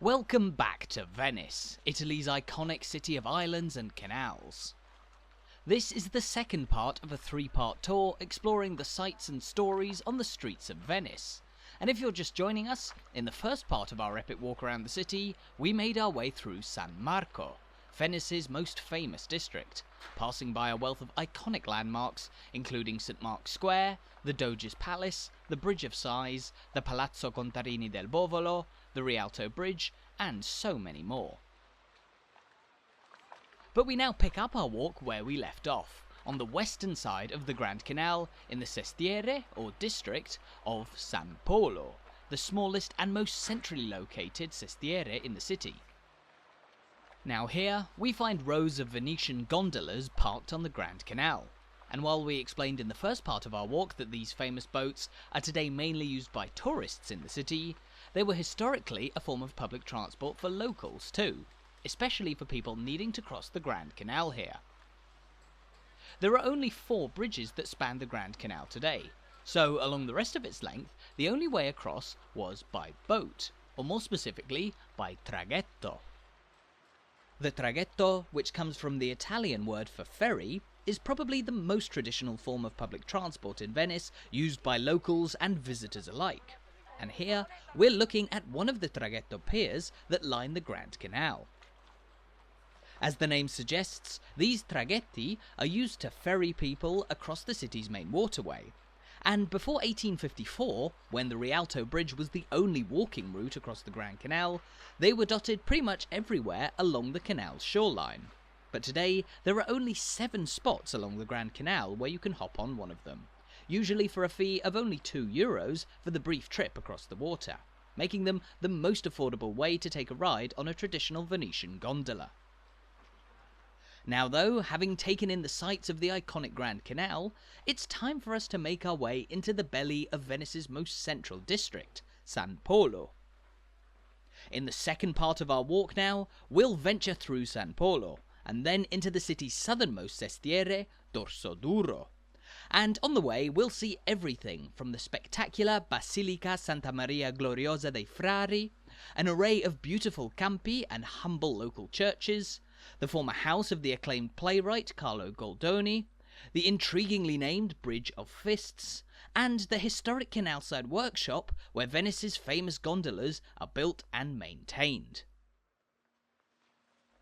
Welcome back to Venice, Italy's iconic city of islands and canals. This is the second part of a three-part tour exploring the sights and stories on the streets of Venice. And if you're just joining us, in the first part of our epic walk around the city, we made our way through San Marco, Venice's most famous district, passing by a wealth of iconic landmarks including St. Mark's Square, the Doge's Palace, the Bridge of Sighs, the Palazzo Contarini del Bovolo, the Rialto Bridge, and so many more. But we now pick up our walk where we left off, on the western side of the Grand Canal in the Sestiere, or district, of San Polo, the smallest and most centrally located sestiere in the city. Now here, we find rows of Venetian gondolas parked on the Grand Canal. And while we explained in the first part of our walk that these famous boats are today mainly used by tourists in the city, they were historically a form of public transport for locals too, especially for people needing to cross the Grand Canal here. There are only 4 bridges that span the Grand Canal today, so along the rest of its length, the only way across was by boat, or more specifically, by traghetto. The traghetto, which comes from the Italian word for ferry, is probably the most traditional form of public transport in Venice, used by locals and visitors alike. And here, we're looking at one of the traghetto piers that line the Grand Canal. As the name suggests, these traghetti are used to ferry people across the city's main waterway. And before 1854, when the Rialto Bridge was the only walking route across the Grand Canal, they were dotted pretty much everywhere along the canal's shoreline. But today, there are only 7 spots along the Grand Canal where you can hop on one of them, usually for a fee of only €2 for the brief trip across the water, making them the most affordable way to take a ride on a traditional Venetian gondola. Now though, having taken in the sights of the iconic Grand Canal, it's time for us to make our way into the belly of Venice's most central district, San Polo. In the second part of our walk now, we'll venture through San Polo, and then into the city's southernmost sestiere, Dorsoduro. And on the way, we'll see everything from the spectacular Basilica Santa Maria Gloriosa dei Frari, an array of beautiful campi and humble local churches, the former house of the acclaimed playwright Carlo Goldoni, the intriguingly named Bridge of Fists, and the historic canalside workshop where Venice's famous gondolas are built and maintained.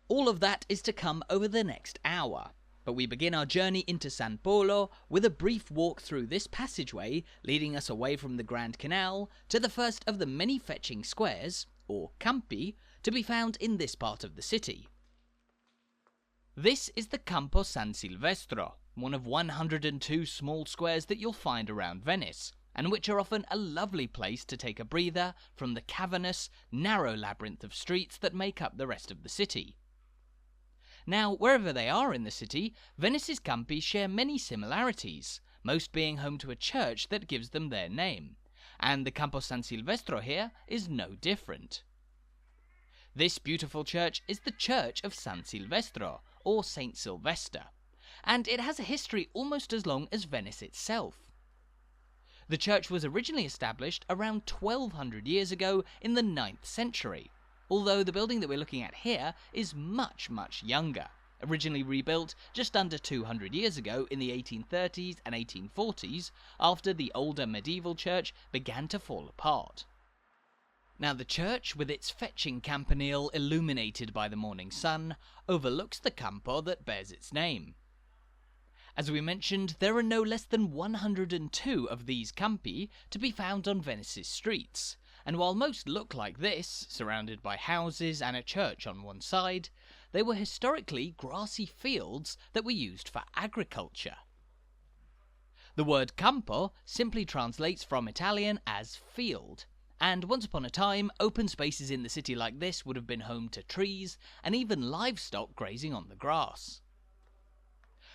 All of that is to come over the next hour, but we begin our journey into San Polo with a brief walk through this passageway leading us away from the Grand Canal to the first of the many fetching squares, or campi, to be found in this part of the city. This is the Campo San Silvestro, one of 102 small squares that you'll find around Venice, and which are often a lovely place to take a breather from the cavernous, narrow labyrinth of streets that make up the rest of the city. Now, wherever they are in the city, Venice's campi share many similarities, most being home to a church that gives them their name, and the Campo San Silvestro here is no different. This beautiful church is the Church of San Silvestro, or Saint Sylvester, and it has a history almost as long as Venice itself. The church was originally established around 1200 years ago in the 9th century, although the building that we're looking at here is much younger, originally rebuilt just under 200 years ago in the 1830s and 1840s after the older medieval church began to fall apart. Now the church, with its fetching campanile illuminated by the morning sun, overlooks the campo that bears its name. As we mentioned, there are no less than 102 of these campi to be found on Venice's streets, and while most look like this, surrounded by houses and a church on one side, they were historically grassy fields that were used for agriculture. The word campo simply translates from Italian as field, and once upon a time, open spaces in the city like this would have been home to trees and even livestock grazing on the grass.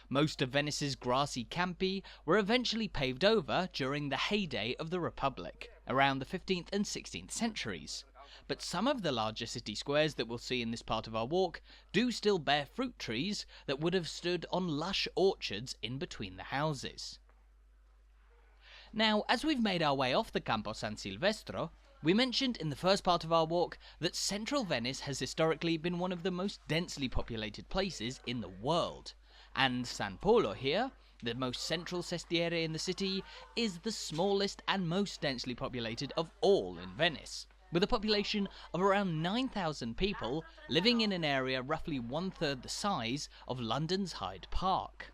Most of Venice's grassy campi were eventually paved over during the heyday of the Republic, around the 15th and 16th centuries, but some of the larger city squares that we'll see in this part of our walk do still bear fruit trees that would have stood on lush orchards in between the houses. Now, as we've made our way off the Campo San Silvestro, We mentioned in the first part of our walk that central Venice has historically been one of the most densely populated places in the world, and San Polo here, the most central sestiere in the city, is the smallest and most densely populated of all in Venice, with a population of around 9,000 people living in an area roughly 1/3 the size of London's Hyde Park.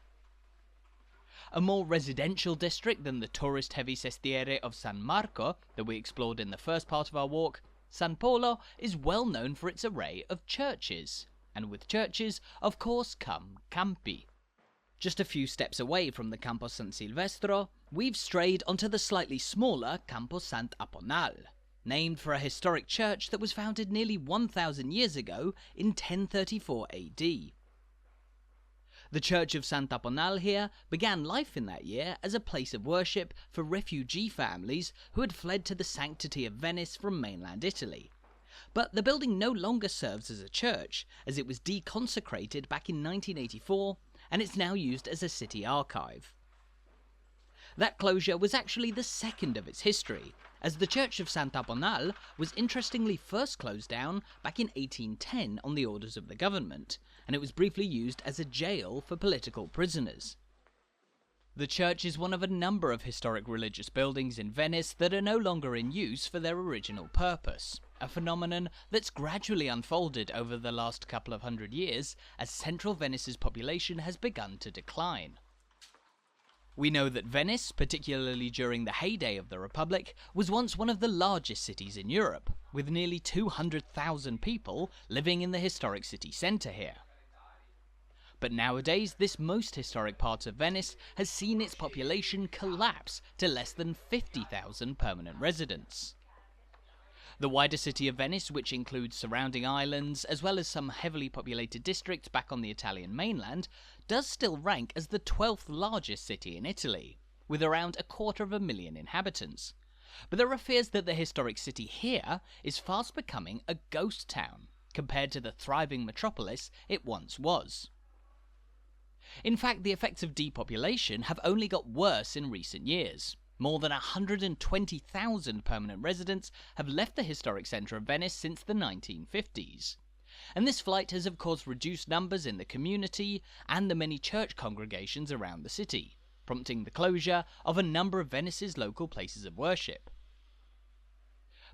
A more residential district than the tourist-heavy sestiere of San Marco that we explored in the first part of our walk, San Polo is well known for its array of churches, and with churches, of course, come campi. Just a few steps away from the Campo San Silvestro, we've strayed onto the slightly smaller Campo Sant'Aponal, named for a historic church that was founded nearly 1,000 years ago in 1034 AD. The Church of Sant'Aponal here began life in that year as a place of worship for refugee families who had fled to the sanctity of Venice from mainland Italy. But the building no longer serves as a church, as it was deconsecrated back in 1984, and it's now used as a city archive. That closure was actually the second of its history, as the Church of Sant'Aponal was interestingly first closed down back in 1810 on the orders of the government, and it was briefly used as a jail for political prisoners. The church is one of a number of historic religious buildings in Venice that are no longer in use for their original purpose, a phenomenon that's gradually unfolded over the last couple of hundred years as central Venice's population has begun to decline. We know that Venice, particularly during the heyday of the Republic, was once one of the largest cities in Europe, with nearly 200,000 people living in the historic city centre here. But nowadays, this most historic part of Venice has seen its population collapse to less than 50,000 permanent residents. The wider city of Venice, which includes surrounding islands, as well as some heavily populated districts back on the Italian mainland, does still rank as the 12th largest city in Italy, with around 250,000 inhabitants. But there are fears that the historic city here is fast becoming a ghost town, compared to the thriving metropolis it once was. In fact, the effects of depopulation have only got worse in recent years. More than 120,000 permanent residents have left the historic centre of Venice since the 1950s. And this flight has of course reduced numbers in the community and the many church congregations around the city, prompting the closure of a number of Venice's local places of worship.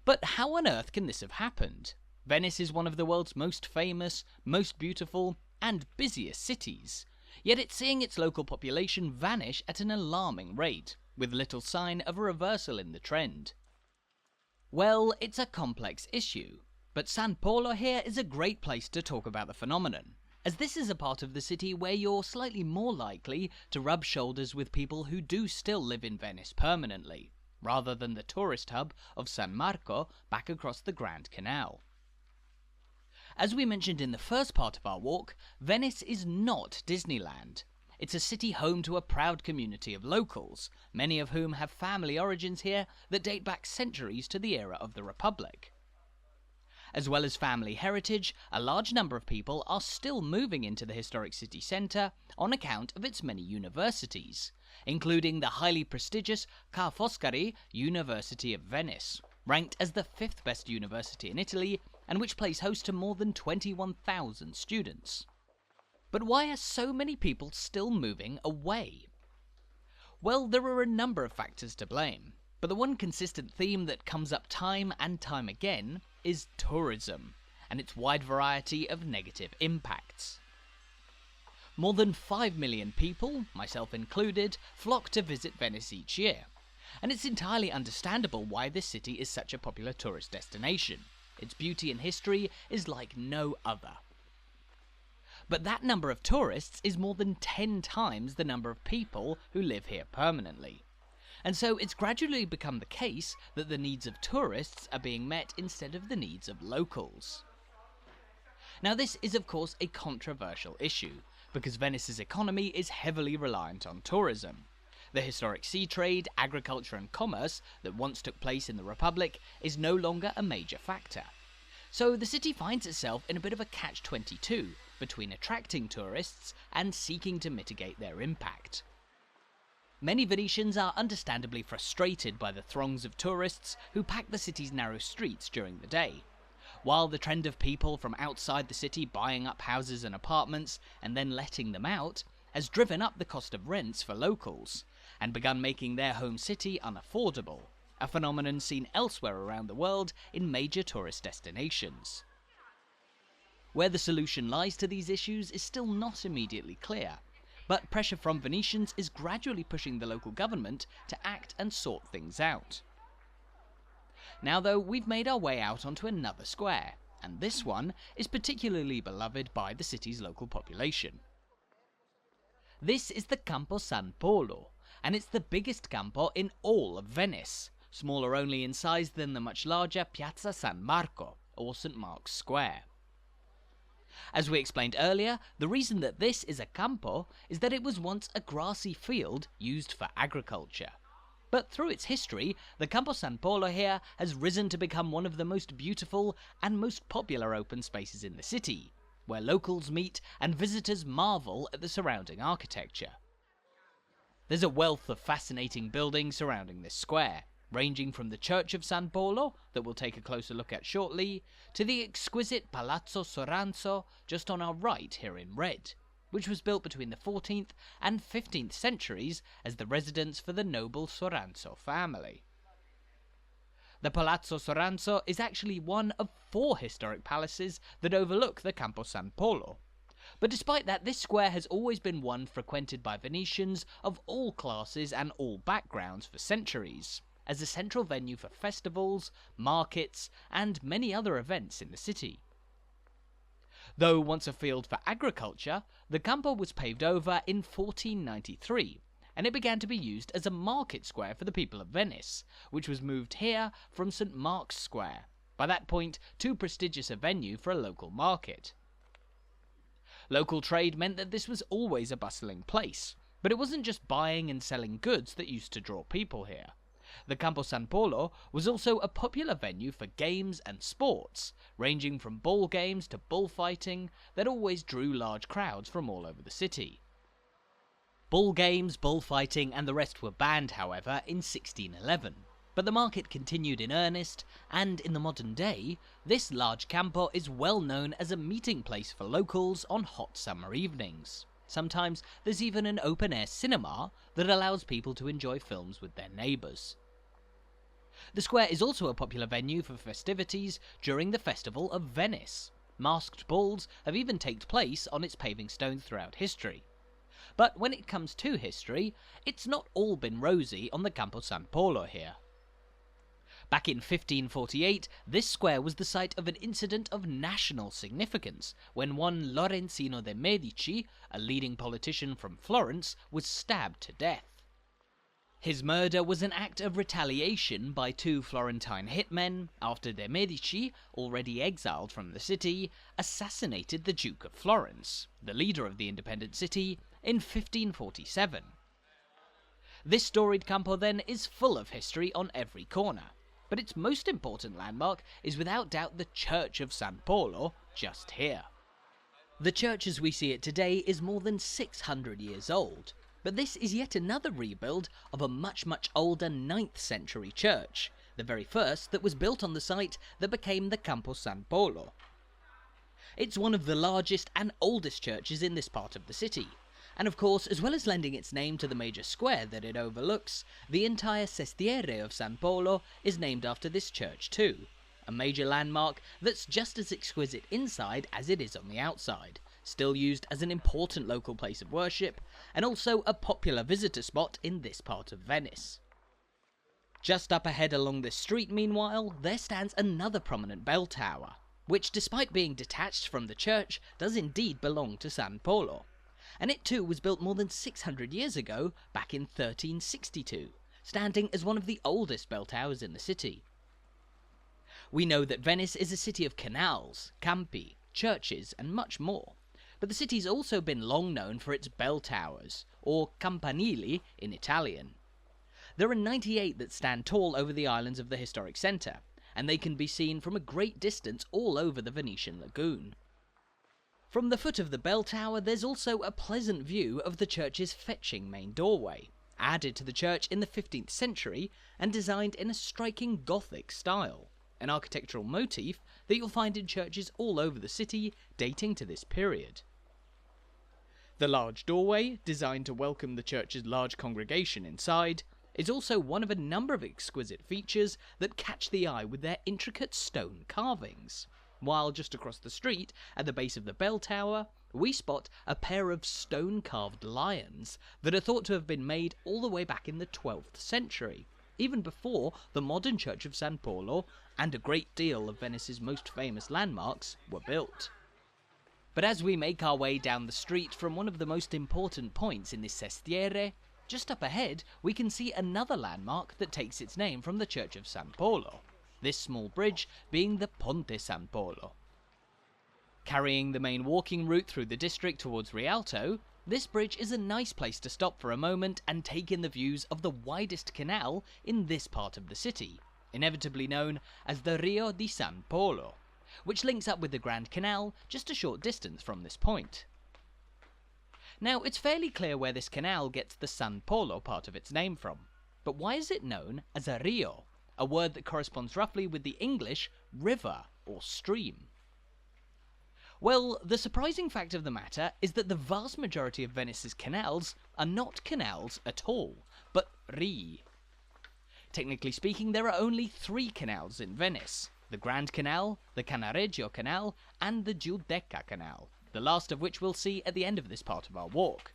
But how on earth can this have happened? Venice is one of the world's most famous, most beautiful, and busiest cities, yet it's seeing its local population vanish at an alarming rate, with little sign of a reversal in the trend. Well, it's a complex issue, but San Polo here is a great place to talk about the phenomenon, as this is a part of the city where you're slightly more likely to rub shoulders with people who do still live in Venice permanently, rather than the tourist hub of San Marco back across the Grand Canal. As we mentioned in the first part of our walk, Venice is not Disneyland. It's a city home to a proud community of locals, many of whom have family origins here that date back centuries to the era of the Republic. As well as family heritage, a large number of people are still moving into the historic city centre on account of its many universities, including the highly prestigious Ca' Foscari University of Venice, ranked as the 5th best university in Italy and which plays host to more than 21,000 students. But why are so many people still moving away? Well, there are a number of factors to blame, but the one consistent theme that comes up time and time again is tourism, and its wide variety of negative impacts. More than 5 million people, myself included, flock to visit Venice each year, and it's entirely understandable why this city is such a popular tourist destination. Its beauty and history is like no other. But that number of tourists is more than 10 times the number of people who live here permanently. And so it's gradually become the case that the needs of tourists are being met instead of the needs of locals. Now this is of course a controversial issue, because Venice's economy is heavily reliant on tourism. The historic sea trade, agriculture and commerce that once took place in the Republic is no longer a major factor. So the city finds itself in a bit of a catch-22 between attracting tourists and seeking to mitigate their impact. Many Venetians are understandably frustrated by the throngs of tourists who pack the city's narrow streets during the day. While the trend of people from outside the city buying up houses and apartments and then letting them out has driven up the cost of rents for locals and begun making their home city unaffordable, a phenomenon seen elsewhere around the world in major tourist destinations. Where the solution lies to these issues is still not immediately clear, but pressure from Venetians is gradually pushing the local government to act and sort things out. Now though, we've made our way out onto another square, and this one is particularly beloved by the city's local population. This is the Campo San Polo, and it's the biggest campo in all of Venice, smaller only in size than the much larger Piazza San Marco, or St. Mark's Square. As we explained earlier, the reason that this is a campo is that it was once a grassy field used for agriculture. But through its history, the Campo San Polo here has risen to become one of the most beautiful and most popular open spaces in the city, where locals meet and visitors marvel at the surrounding architecture. There's a wealth of fascinating buildings surrounding this square, ranging from the Church of San Polo, that we'll take a closer look at shortly, to the exquisite Palazzo Soranzo just on our right here in red, which was built between the 14th and 15th centuries as the residence for the noble Soranzo family. The Palazzo Soranzo is actually one of 4 historic palaces that overlook the Campo San Polo. But despite that, this square has always been one frequented by Venetians of all classes and all backgrounds for centuries, as a central venue for festivals, markets, and many other events in the city. Though once a field for agriculture, the Campo was paved over in 1493, and it began to be used as a market square for the people of Venice, which was moved here from St. Mark's Square, by that point too prestigious a venue for a local market. Local trade meant that this was always a bustling place, but it wasn't just buying and selling goods that used to draw people here. The Campo San Polo was also a popular venue for games and sports, ranging from ball games to bullfighting, that always drew large crowds from all over the city. Ball games, bullfighting, and the rest were banned, however, in 1611, but the market continued in earnest, and in the modern day, this large campo is well known as a meeting place for locals on hot summer evenings. Sometimes there's even an open-air cinema that allows people to enjoy films with their neighbours. The square is also a popular venue for festivities during the Festival of Venice. Masked balls have even taken place on its paving stones throughout history. But when it comes to history, it's not all been rosy on the Campo San Polo here. Back in 1548, this square was the site of an incident of national significance, when one Lorenzino de' Medici, a leading politician from Florence, was stabbed to death. His murder was an act of retaliation by 2 Florentine hitmen after de' Medici, already exiled from the city, assassinated the Duke of Florence, the leader of the independent city, in 1547. This storied campo then is full of history on every corner, but its most important landmark is without doubt the Church of San Polo, just here. The church as we see it today is more than 600 years old, but this is yet another rebuild of a much older 9th century church, the very first that was built on the site that became the Campo San Polo. It's one of the largest and oldest churches in this part of the city, and of course, as well as lending its name to the major square that it overlooks, the entire Sestiere of San Polo is named after this church too, a major landmark that's just as exquisite inside as it is on the outside, still used as an important local place of worship, and also a popular visitor spot in this part of Venice. Just up ahead along this street, meanwhile, there stands another prominent bell tower, which despite being detached from the church, does indeed belong to San Polo. And it too was built more than 600 years ago, back in 1362, standing as one of the oldest bell towers in the city. We know that Venice is a city of canals, campi, churches, and much more, but the city's also been long known for its bell towers, or campanili in Italian. There are 98 that stand tall over the islands of the historic centre, and they can be seen from a great distance all over the Venetian lagoon. From the foot of the bell tower, there's also a pleasant view of the church's fetching main doorway, added to the church in the 15th century and designed in a striking Gothic style, an architectural motif that you'll find in churches all over the city dating to this period. The large doorway, designed to welcome the church's large congregation inside, is also one of a number of exquisite features that catch the eye with their intricate stone carvings. While just across the street, at the base of the bell tower, we spot a pair of stone-carved lions that are thought to have been made all the way back in the 12th century, even before the modern Church of San Polo and a great deal of Venice's most famous landmarks were built. But as we make our way down the street from one of the most important points in this sestiere, just up ahead we can see another landmark that takes its name from the Church of San Polo, this small bridge being the Ponte San Polo. Carrying the main walking route through the district towards Rialto, this bridge is a nice place to stop for a moment and take in the views of the widest canal in this part of the city, inevitably known as the Rio di San Polo, which links up with the Grand Canal just a short distance from this point. Now, it's fairly clear where this canal gets the San Polo part of its name from, but why is it known as a rio, a word that corresponds roughly with the English river or stream? Well, the surprising fact of the matter is that the vast majority of Venice's canals are not canals at all, but rii. Technically speaking, there are only 3 canals in Venice: the Grand Canal, the Cannaregio Canal, and the Giudecca Canal, the last of which we'll see at the end of this part of our walk.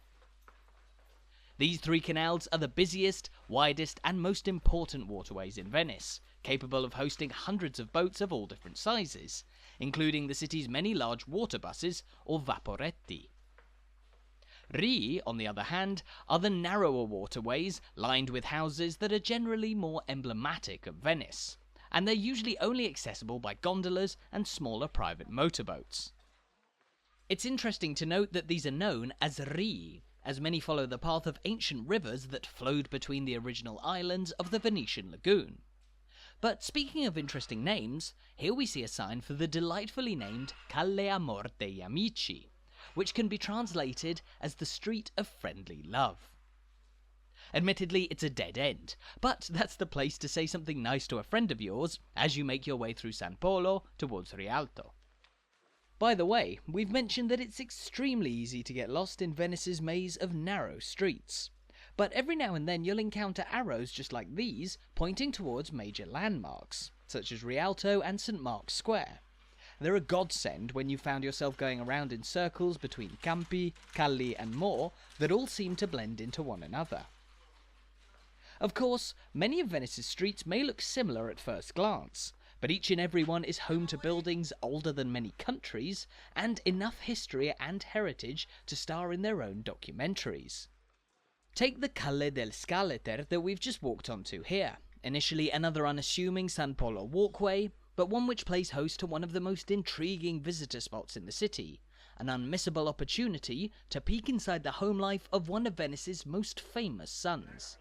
These 3 canals are the busiest, widest, and most important waterways in Venice, capable of hosting hundreds of boats of all different sizes, including the city's many large water buses, or vaporetti. Rii, on the other hand, are the narrower waterways lined with houses that are generally more emblematic of Venice, and they're usually only accessible by gondolas and smaller private motorboats. It's interesting to note that these are known as rii, as many follow the path of ancient rivers that flowed between the original islands of the Venetian lagoon. But speaking of interesting names, here we see a sign for the delightfully named Calle Amor degli Amici, which can be translated as the Street of Friendly Love. Admittedly, it's a dead end, but that's the place to say something nice to a friend of yours as you make your way through San Polo towards Rialto. By the way, we've mentioned that it's extremely easy to get lost in Venice's maze of narrow streets. But every now and then you'll encounter arrows just like these pointing towards major landmarks, such as Rialto and St. Mark's Square. They're a godsend when you found yourself going around in circles between campi, calli and more that all seem to blend into one another. Of course, many of Venice's streets may look similar at first glance, but each and every one is home to buildings older than many countries and enough history and heritage to star in their own documentaries. Take the Calle del Scaleter that we've just walked onto here, initially another unassuming San Polo walkway, but one which plays host to one of the most intriguing visitor spots in the city, an unmissable opportunity to peek inside the home life of one of Venice's most famous sons.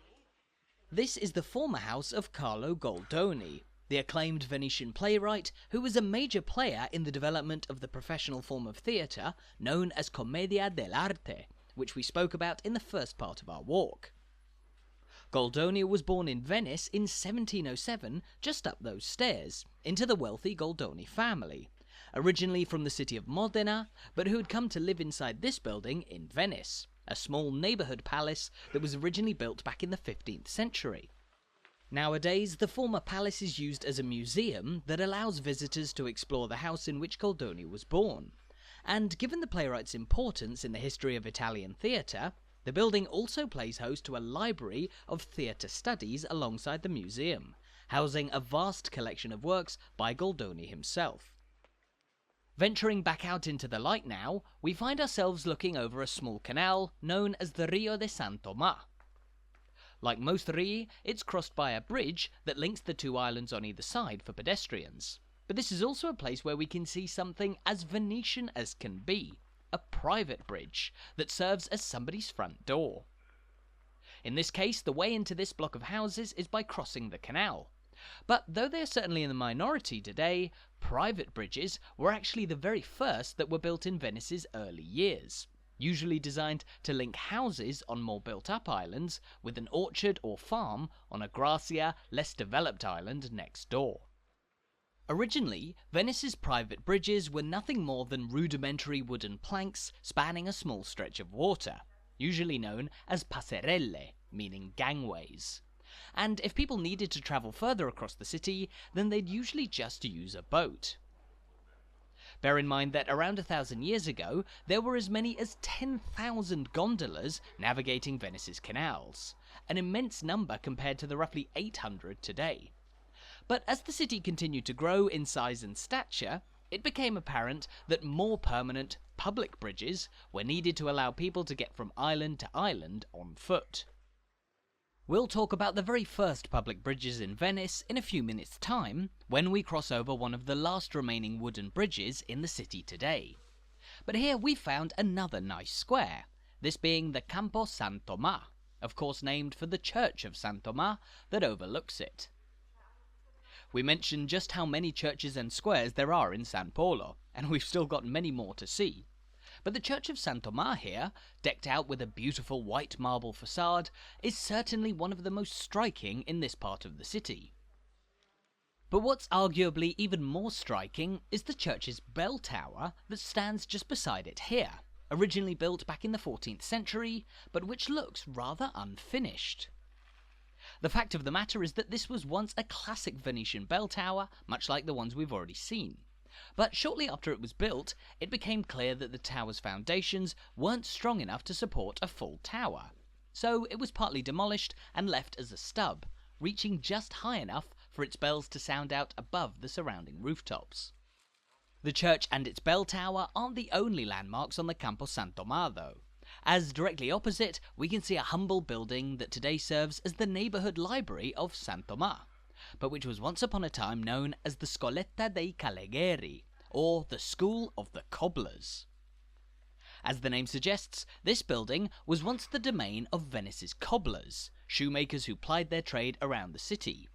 This is the former house of Carlo Goldoni, the acclaimed Venetian playwright who was a major player in the development of the professional form of theatre known as Commedia dell'arte, which we spoke about in the first part of our walk. Goldoni was born in Venice in 1707, just up those stairs, into the wealthy Goldoni family, originally from the city of Modena, but who had come to live inside this building in Venice, a small neighbourhood palace that was originally built back in the 15th century. Nowadays, the former palace is used as a museum that allows visitors to explore the house in which Goldoni was born. And given the playwright's importance in the history of Italian theatre, the building also plays host to a library of theatre studies alongside the museum, housing a vast collection of works by Goldoni himself. Venturing back out into the light now, we find ourselves looking over a small canal known as the Rio de San Tomà. Like most rii, it's crossed by a bridge that links the 2 islands on either side for pedestrians. But this is also a place where we can see something as Venetian as can be, a private bridge that serves as somebody's front door. In this case, the way into this block of houses is by crossing the canal. But though they are certainly in the minority today, private bridges were actually the very first that were built in Venice's early years, usually designed to link houses on more built-up islands with an orchard or farm on a grassier, less developed island next door. Originally, Venice's private bridges were nothing more than rudimentary wooden planks spanning a small stretch of water, usually known as passerelle, meaning gangways. And if people needed to travel further across the city, then they'd usually just use a boat. Bear in mind that around 1,000 years ago, there were as many as 10,000 gondolas navigating Venice's canals, an immense number compared to the roughly 800 today. But as the city continued to grow in size and stature, it became apparent that more permanent, public bridges were needed to allow people to get from island to island on foot. We'll talk about the very first public bridges in Venice in a few minutes' time, when we cross over one of the last remaining wooden bridges in the city today. But here we found another nice square, this being the Campo San Tomà, of course named for the church of San Tomà that overlooks it. We mentioned just how many churches and squares there are in San Polo, and we've still got many more to see. But the Church of San Tomà here, decked out with a beautiful white marble facade, is certainly one of the most striking in this part of the city. But what's arguably even more striking is the church's bell tower that stands just beside it here, originally built back in the 14th century, but which looks rather unfinished. The fact of the matter is that this was once a classic Venetian bell tower, much like the ones we've already seen. But shortly after it was built, it became clear that the tower's foundations weren't strong enough to support a full tower. So it was partly demolished and left as a stub, reaching just high enough for its bells to sound out above the surrounding rooftops. The church and its bell tower aren't the only landmarks on the Campo San Tomà though, as directly opposite we can see a humble building that today serves as the neighbourhood library of San Tomà, but which was once upon a time known as the Scoletta dei Calegheri, or the School of the Cobblers. As the name suggests, this building was once the domain of Venice's cobblers, shoemakers who plied their trade around the city,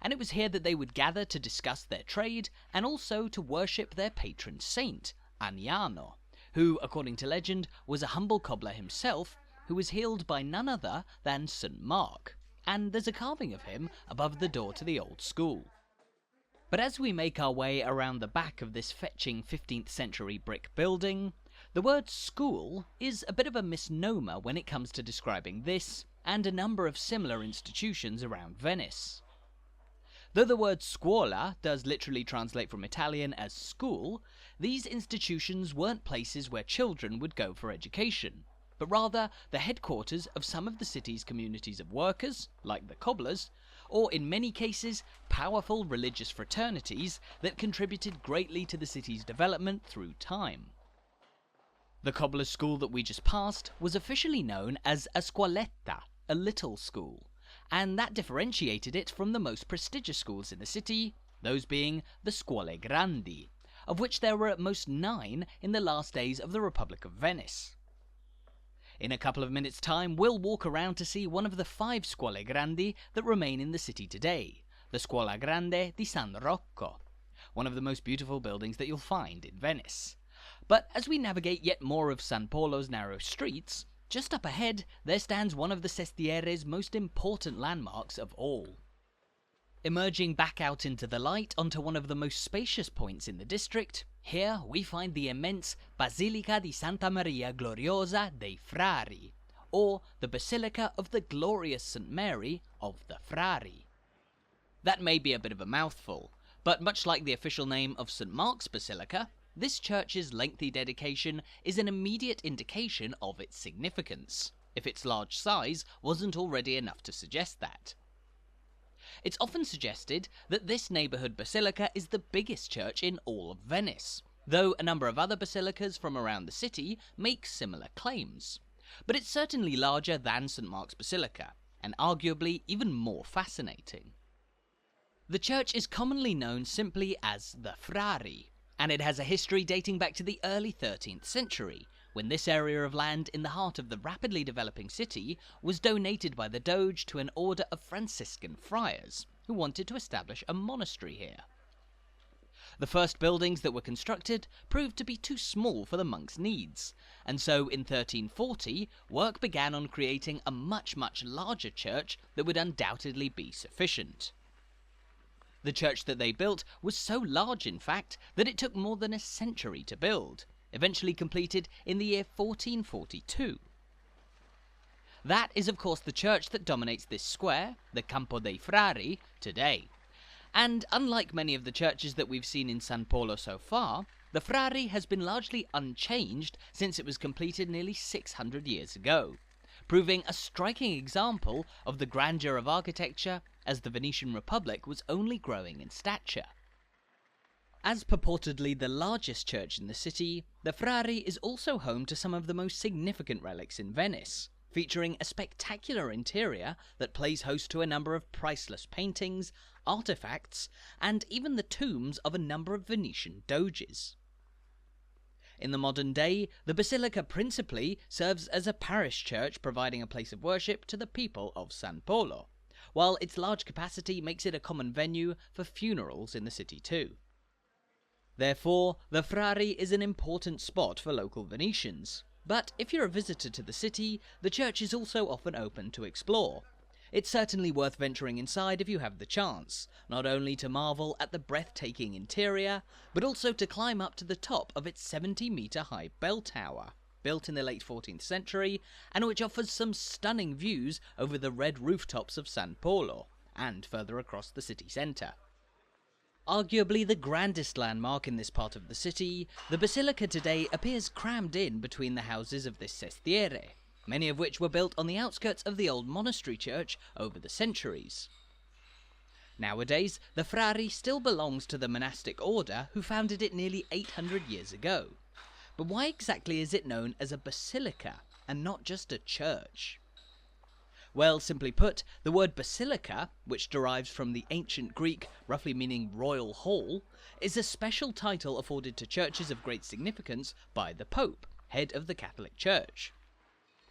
and it was here that they would gather to discuss their trade and also to worship their patron saint, Aniano, who, according to legend, was a humble cobbler himself who was healed by none other than St. Mark, and there's a carving of him above the door to the old school. But as we make our way around the back of this fetching 15th century brick building, the word school is a bit of a misnomer when it comes to describing this and a number of similar institutions around Venice. Though the word Scuola does literally translate from Italian as school, these institutions weren't places where children would go for education, but rather the headquarters of some of the city's communities of workers, like the cobblers, or in many cases, powerful religious fraternities that contributed greatly to the city's development through time. The cobbler's school that we just passed was officially known as a Scuoletta, a little school, and that differentiated it from the most prestigious schools in the city, those being the Scuole Grandi, of which there were at most 9 in the last days of the Republic of Venice. In a couple of minutes' time, we'll walk around to see one of the 5 Scuole Grandi that remain in the city today, the Scuola Grande di San Rocco, one of the most beautiful buildings that you'll find in Venice. But as we navigate yet more of San Polo's narrow streets, just up ahead there stands one of the Sestiere's most important landmarks of all. Emerging back out into the light onto one of the most spacious points in the district, here we find the immense Basilica di Santa Maria Gloriosa dei Frari, or the Basilica of the Glorious St. Mary of the Frari. That may be a bit of a mouthful, but much like the official name of St. Mark's Basilica, this church's lengthy dedication is an immediate indication of its significance, if its large size wasn't already enough to suggest that. It's often suggested that this neighbourhood basilica is the biggest church in all of Venice, though a number of other basilicas from around the city make similar claims. But it's certainly larger than St. Mark's Basilica, and arguably even more fascinating. The church is commonly known simply as the Frari, and it has a history dating back to the early 13th century, when this area of land in the heart of the rapidly developing city was donated by the Doge to an order of Franciscan friars, who wanted to establish a monastery here. The first buildings that were constructed proved to be too small for the monks' needs, and so in 1340 work began on creating a much larger church that would undoubtedly be sufficient. The church that they built was so large, in fact, that it took more than a century to build, eventually completed in the year 1442. That is of course the church that dominates this square, the Campo dei Frari, today. And unlike many of the churches that we've seen in San Polo so far, the Frari has been largely unchanged since it was completed nearly 600 years ago, proving a striking example of the grandeur of architecture as the Venetian Republic was only growing in stature. As purportedly the largest church in the city, the Frari is also home to some of the most significant relics in Venice, featuring a spectacular interior that plays host to a number of priceless paintings, artifacts, and even the tombs of a number of Venetian doges. In the modern day, the Basilica principally serves as a parish church providing a place of worship to the people of San Polo, while its large capacity makes it a common venue for funerals in the city too. Therefore, the Frari is an important spot for local Venetians. But if you're a visitor to the city, the church is also often open to explore. It's certainly worth venturing inside if you have the chance, not only to marvel at the breathtaking interior, but also to climb up to the top of its 70-metre high bell tower, built in the late 14th century, and which offers some stunning views over the red rooftops of San Polo, and further across the city centre. Arguably the grandest landmark in this part of the city, the Basilica today appears crammed in between the houses of this sestiere, many of which were built on the outskirts of the old monastery church over the centuries. Nowadays, the Frari still belongs to the monastic order who founded it nearly 800 years ago. But why exactly is it known as a basilica and not just a church? Well, simply put, the word basilica, which derives from the ancient Greek roughly meaning royal hall, is a special title afforded to churches of great significance by the Pope, head of the Catholic Church.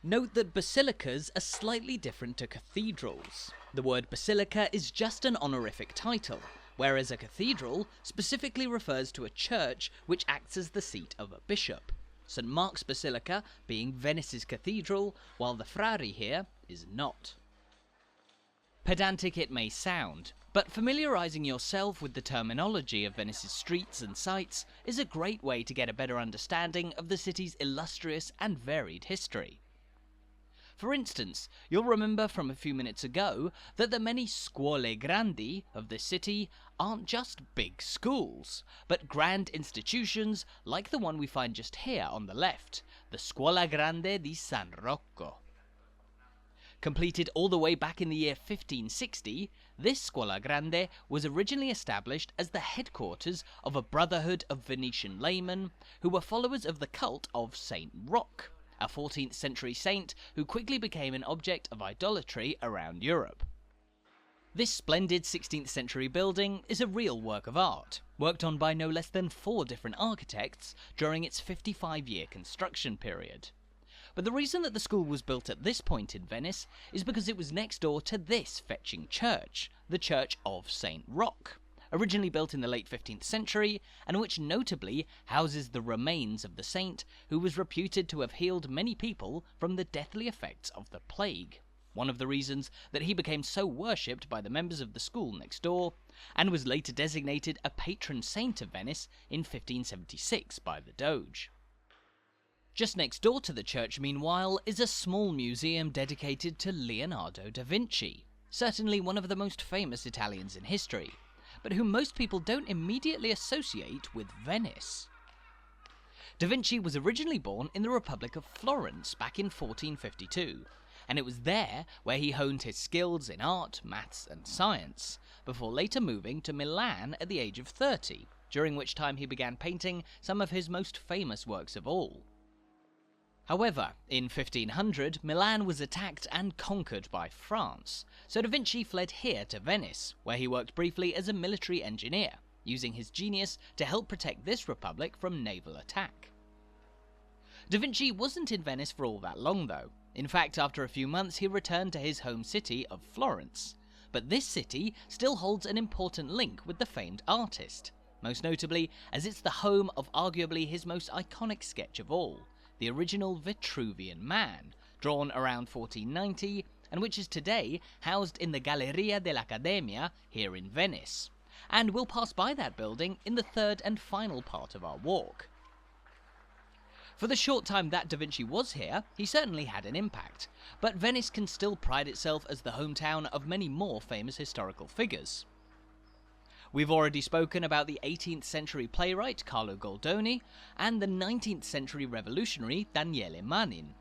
Note that basilicas are slightly different to cathedrals. The word basilica is just an honorific title, whereas a cathedral specifically refers to a church which acts as the seat of a bishop. St. Mark's Basilica being Venice's cathedral, while the Frari here is not. Pedantic it may sound, but familiarising yourself with the terminology of Venice's streets and sites is a great way to get a better understanding of the city's illustrious and varied history. For instance, you'll remember from a few minutes ago that the many Scuole Grandi of this city aren't just big schools, but grand institutions like the one we find just here on the left, the Scuola Grande di San Rocco. Completed all the way back in the year 1560, this Scuola Grande was originally established as the headquarters of a brotherhood of Venetian laymen who were followers of the cult of Saint Roch, a 14th century saint who quickly became an object of idolatry around Europe. This splendid 16th century building is a real work of art, worked on by no less than 4 different architects during its 55-year construction period. But the reason that the school was built at this point in Venice is because it was next door to this fetching church, the Church of Saint Roch, originally built in the late 15th century, and which notably houses the remains of the saint who was reputed to have healed many people from the deathly effects of the plague, one of the reasons that he became so worshipped by the members of the school next door, and was later designated a patron saint of Venice in 1576 by the Doge. Just next door to the church, meanwhile, is a small museum dedicated to Leonardo da Vinci, certainly one of the most famous Italians in history, but whom most people don't immediately associate with Venice. Da Vinci was originally born in the Republic of Florence back in 1452, and it was there where he honed his skills in art, maths and science, before later moving to Milan at the age of 30, during which time he began painting some of his most famous works of all. However, in 1500, Milan was attacked and conquered by France, so Da Vinci fled here to Venice, where he worked briefly as a military engineer, using his genius to help protect this republic from naval attack. Da Vinci wasn't in Venice for all that long though. In fact, after a few months he returned to his home city of Florence. But this city still holds an important link with the famed artist. most notably as it's the home of arguably his most iconic sketch of all, the original Vitruvian Man, drawn around 1490, and which is today housed in the Galleria dell'Accademia here in Venice. And we'll pass by that building in the third and final part of our walk. For the short time that Da Vinci was here, he certainly had an impact, but Venice can still pride itself as the hometown of many more famous historical figures. We've already spoken about the 18th century playwright Carlo Goldoni and the 19th century revolutionary Daniele Manin,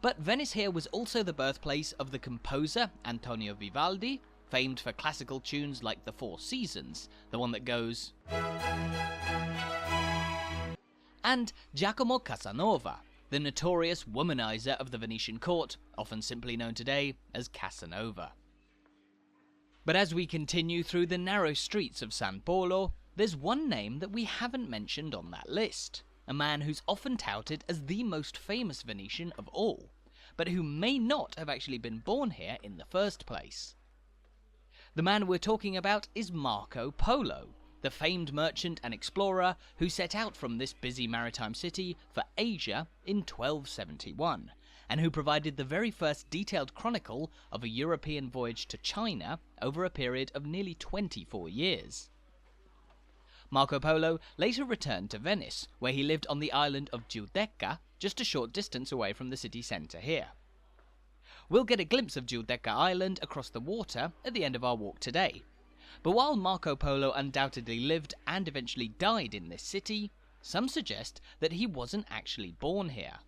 but Venice here was also the birthplace of the composer Antonio Vivaldi, famed for classical tunes like the Four Seasons, the one that goes, and Giacomo Casanova, the notorious womanizer of the Venetian court, often simply known today as Casanova. But as we continue through the narrow streets of San Polo, there's one name that we haven't mentioned on that list, a man who's often touted as the most famous Venetian of all, but who may not have actually been born here in the first place. The man we're talking about is Marco Polo, the famed merchant and explorer who set out from this busy maritime city for Asia in 1271, and who provided the very first detailed chronicle of a European voyage to China over a period of nearly 24 years. Marco Polo later returned to Venice, where he lived on the island of Giudecca, just a short distance away from the city centre here. We'll get a glimpse of Giudecca Island across the water at the end of our walk today. But while Marco Polo undoubtedly lived and eventually died in this city, some suggest that he wasn't actually born here.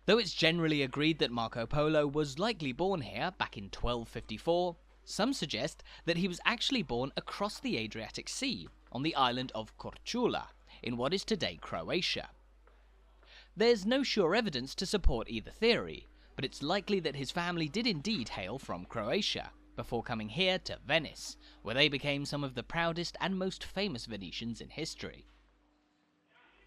Though it's generally agreed that Marco Polo was likely born here back in 1254, some suggest that he was actually born across the Adriatic Sea, on the island of Korčula, in what is today Croatia. There's no sure evidence to support either theory, but it's likely that his family did indeed hail from Croatia, before coming here to Venice, where they became some of the proudest and most famous Venetians in history.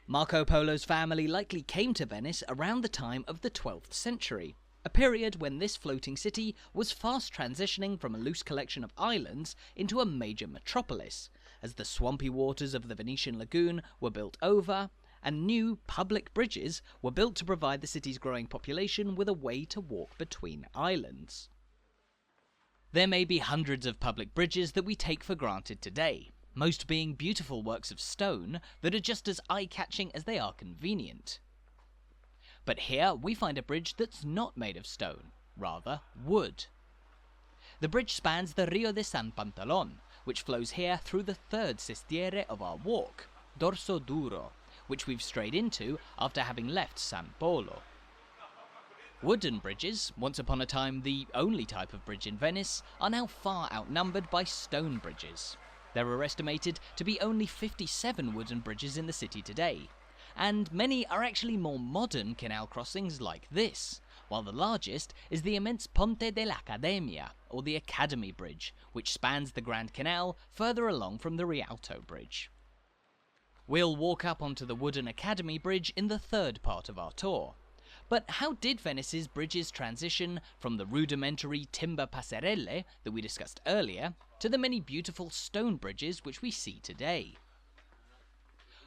Marco Polo's family likely came to Venice around the time of the 12th century, a period when this floating city was fast transitioning from a loose collection of islands into a major metropolis, as the swampy waters of the Venetian lagoon were built over, and new public bridges were built to provide the city's growing population with a way to walk between islands. There may be hundreds of public bridges that we take for granted today, most being beautiful works of stone that are just as eye-catching as they are convenient. But here we find a bridge that's not made of stone, rather wood. The bridge spans the Rio de San Pantalon, which flows here through the third sestiere of our walk, Dorso Duro, which we've strayed into after having left San Polo. Wooden bridges, once upon a time the only type of bridge in Venice, are now far outnumbered by stone bridges. There are estimated to be only 57 wooden bridges in the city today, and many are actually more modern canal crossings like this, while the largest is the immense Ponte dell'Accademia, or the Academy Bridge, which spans the Grand Canal further along from the Rialto Bridge. We'll walk up onto the wooden Academy Bridge in the third part of our tour. But how did Venice's bridges transition from the rudimentary timber passerelle that we discussed earlier to the many beautiful stone bridges which we see today?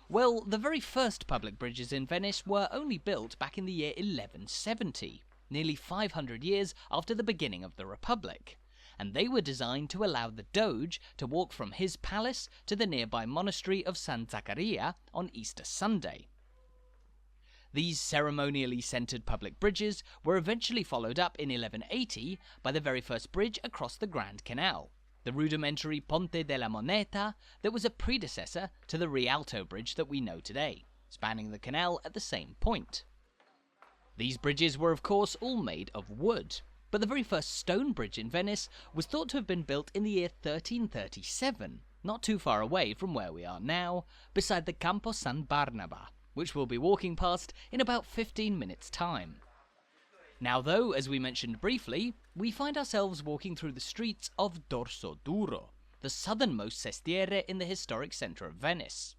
Well, the very first public bridges in Venice were only built back in the year 1170, nearly 500 years after the beginning of the Republic, and they were designed to allow the Doge to walk from his palace to the nearby monastery of San Zaccaria on Easter Sunday. These ceremonially centred public bridges were eventually followed up in 1180 by the very first bridge across the Grand Canal, the rudimentary Ponte della Moneta that was a predecessor to the Rialto Bridge that we know today, spanning the canal at the same point. These bridges were of course all made of wood, but the very first stone bridge in Venice was thought to have been built in the year 1337, not too far away from where we are now, beside the Campo San Barnaba, which we'll be walking past in about 15 minutes' time. Now though, as we mentioned briefly, we find ourselves walking through the streets of Dorso Duro, the southernmost sestiere in the historic centre of Venice.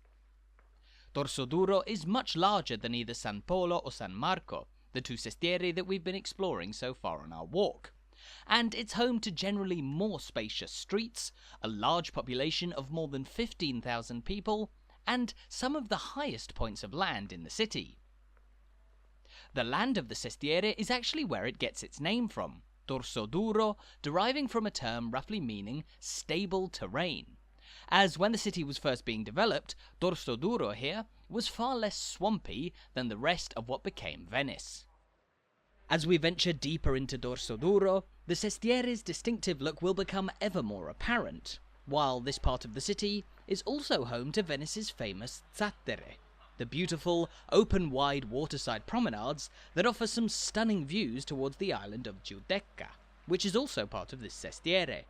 Dorso Duro is much larger than either San Polo or San Marco, the two sestieri that we've been exploring so far on our walk, and it's home to generally more spacious streets, a large population of more than 15,000 people, and some of the highest points of land in the city. The land of the Sestiere is actually where it gets its name from, dorso duro, deriving from a term roughly meaning stable terrain, as when the city was first being developed, dorso duro here was far less swampy than the rest of what became Venice. As we venture deeper into dorso duro, the Sestiere's distinctive look will become ever more apparent, while this part of the city is also home to Venice's famous Zattere, the beautiful, open-wide waterside promenades that offer some stunning views towards the island of Giudecca, which is also part of this Sestiere.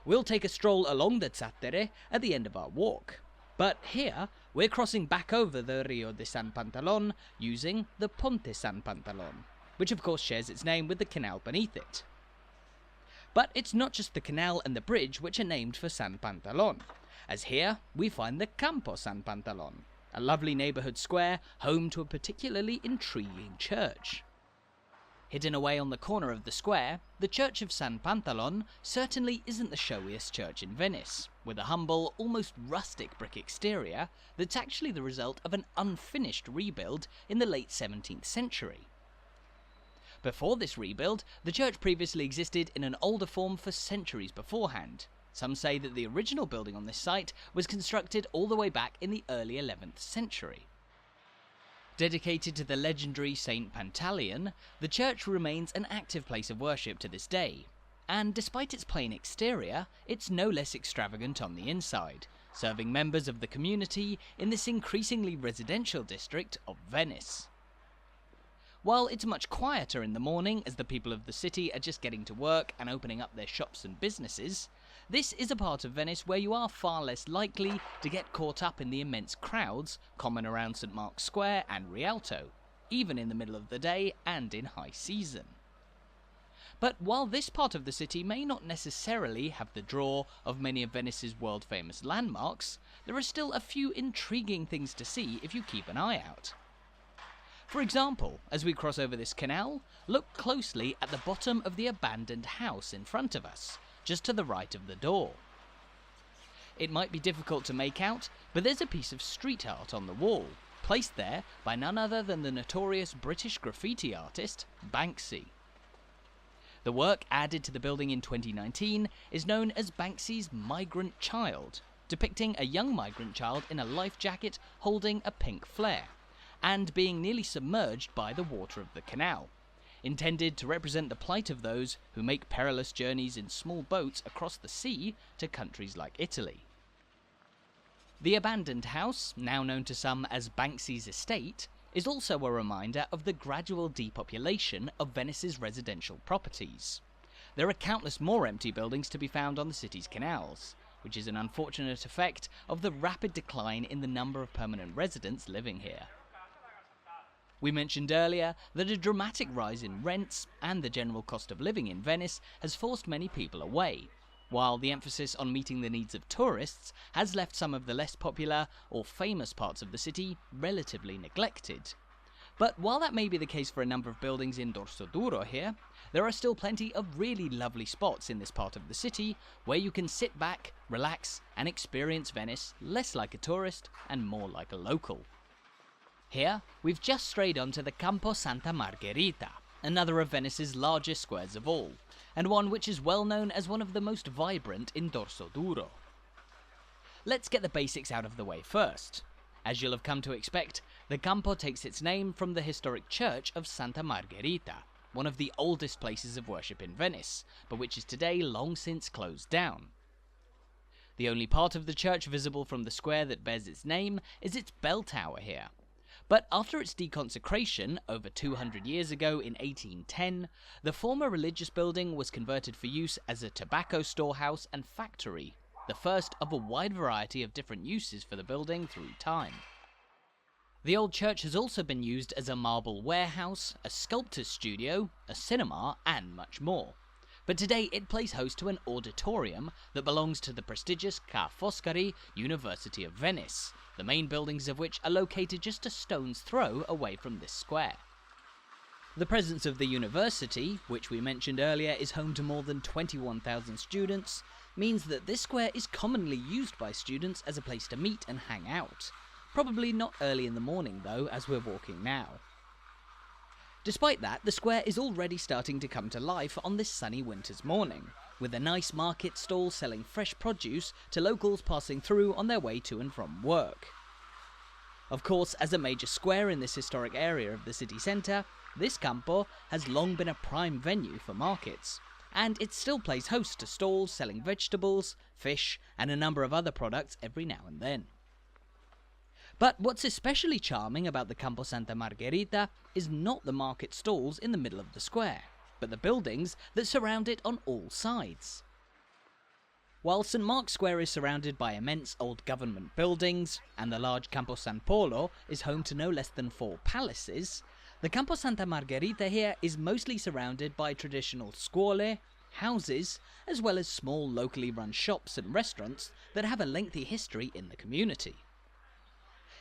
We'll take a stroll along the Zattere at the end of our walk, but here we're crossing back over the Rio de San Pantalon using the Ponte San Pantalon, which of course shares its name with the canal beneath it. But it's not just the canal and the bridge which are named for San Pantalon, as here we find the Campo San Pantalon, a lovely neighbourhood square home to a particularly intriguing church. Hidden away on the corner of the square, the Church of San Pantalon certainly isn't the showiest church in Venice, with a humble, almost rustic brick exterior that's actually the result of an unfinished rebuild in the late 17th century. Before this rebuild, the church previously existed in an older form for centuries beforehand. Some say that the original building on this site was constructed all the way back in the early 11th century. Dedicated to the legendary Saint Pantaleon, the church remains an active place of worship to this day, and despite its plain exterior, it's no less extravagant on the inside, serving members of the community in this increasingly residential district of Venice. While it's much quieter in the morning as the people of the city are just getting to work and opening up their shops and businesses, this is a part of Venice where you are far less likely to get caught up in the immense crowds common around St. Mark's Square and Rialto, even in the middle of the day and in high season. But while this part of the city may not necessarily have the draw of many of Venice's world-famous landmarks, there are still a few intriguing things to see if you keep an eye out. For example, as we cross over this canal, look closely at the bottom of the abandoned house in front of us, just to the right of the door. It might be difficult to make out, but there's a piece of street art on the wall, placed there by none other than the notorious British graffiti artist, Banksy. The work added to the building in 2019 is known as Banksy's Migrant Child, depicting a young migrant child in a life jacket holding a pink flare, and being nearly submerged by the water of the canal, intended to represent the plight of those who make perilous journeys in small boats across the sea to countries like Italy. The abandoned house, now known to some as Banksy's estate, is also a reminder of the gradual depopulation of Venice's residential properties. There are countless more empty buildings to be found on the city's canals, which is an unfortunate effect of the rapid decline in the number of permanent residents living here. We mentioned earlier that a dramatic rise in rents and the general cost of living in Venice has forced many people away, while the emphasis on meeting the needs of tourists has left some of the less popular or famous parts of the city relatively neglected. But while that may be the case for a number of buildings in Dorso Duro here, there are still plenty of really lovely spots in this part of the city where you can sit back, relax, and experience Venice less like a tourist and more like a local. Here, we've just strayed onto the Campo Santa Margherita, another of Venice's largest squares of all, and one which is well known as one of the most vibrant in Dorso Duro. Let's get the basics out of the way first. As you'll have come to expect, the Campo takes its name from the historic church of Santa Margherita, one of the oldest places of worship in Venice, but which is today long since closed down. The only part of the church visible from the square that bears its name is its bell tower here. But after its deconsecration, over 200 years ago in 1810, the former religious building was converted for use as a tobacco storehouse and factory, the first of a wide variety of different uses for the building through time. The old church has also been used as a marble warehouse, a sculptor's studio, a cinema, and much more. But today it plays host to an auditorium that belongs to the prestigious Ca' Foscari University of Venice, the main buildings of which are located just a stone's throw away from this square. The presence of the university, which we mentioned earlier is home to more than 21,000 students, means that this square is commonly used by students as a place to meet and hang out. Probably not early in the morning though, as we're walking now. Despite that, the square is already starting to come to life on this sunny winter's morning, with a nice market stall selling fresh produce to locals passing through on their way to and from work. Of course, as a major square in this historic area of the city centre, this Campo has long been a prime venue for markets, and it still plays host to stalls selling vegetables, fish, and a number of other products every now and then. But what's especially charming about the Campo Santa Margherita is not the market stalls in the middle of the square, but the buildings that surround it on all sides. While St Mark's Square is surrounded by immense old government buildings, and the large Campo San Polo is home to no less than 4 palaces, the Campo Santa Margherita here is mostly surrounded by traditional scuole, houses, as well as small locally run shops and restaurants that have a lengthy history in the community.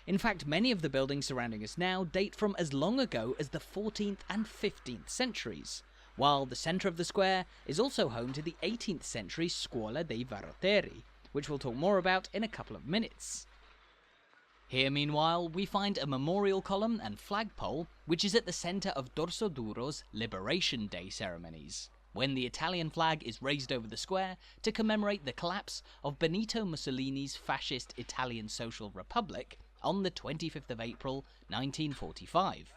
In fact, many of the buildings surrounding us now date from as long ago as the 14th and 15th centuries, while the centre of the square is also home to the 18th century Scuola dei Varoteri, which we'll talk more about in a couple of minutes. Here, meanwhile, we find a memorial column and flagpole which is at the centre of Dorsoduro's Liberation Day ceremonies, when the Italian flag is raised over the square to commemorate the collapse of Benito Mussolini's fascist Italian Social Republic on the 25th of April 1945.